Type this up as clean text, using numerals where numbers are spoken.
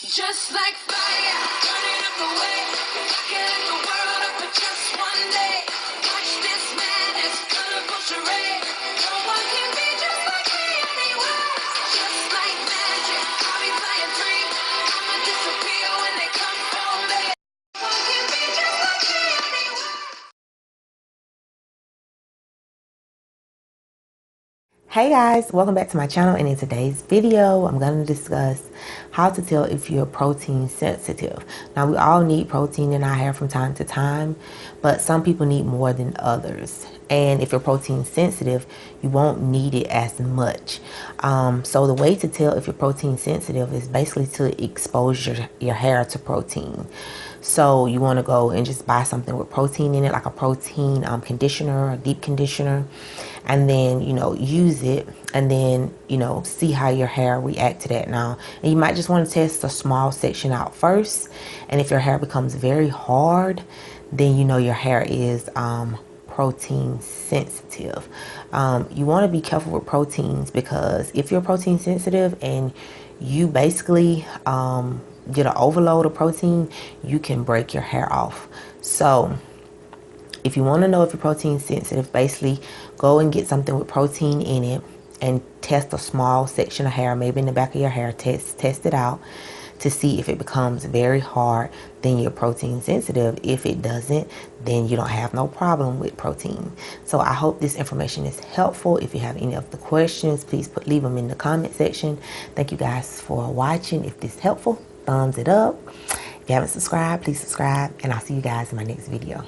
Just like fire, burning up the way. Can light the world up for just one day. Watch this madness, colorful charade. No one can be just like me anyway. Just like magic, I'll be flying free. I'ma disappear when they come for me. No one can be just like me anyway. Hey guys, welcome back to my channel, and in today's video I'm going to discuss how to tell if you're protein sensitive. Now, we all need protein in our hair from time to time, but some people need more than others. And if you're protein sensitive, you won't need it as much. So the way to tell if you're protein sensitive is basically to expose your hair to protein. So you want to go and just buy something with protein in it, like a protein conditioner, a deep conditioner, and then, use it, and then, see how your hair react to that. Now, and you might just want to test a small section out first. And if your hair becomes very hard, then your hair is protein sensitive. You want to be careful with proteins, because if you're protein sensitive and you basically get an overload of protein, you can break your hair off. So if you want to know if you're protein sensitive, basically go and get something with protein in it and test a small section of hair, maybe in the back of your hair. Test it out to see if it becomes very hard, then you're protein sensitive. If it doesn't, then you don't have no problem with protein. So I hope this information is helpful. If you have any other questions, please leave them in the comment section. Thank you guys for watching. If this is helpful, thumbs it up. If you haven't subscribed, please subscribe, and I'll see you guys in my next video.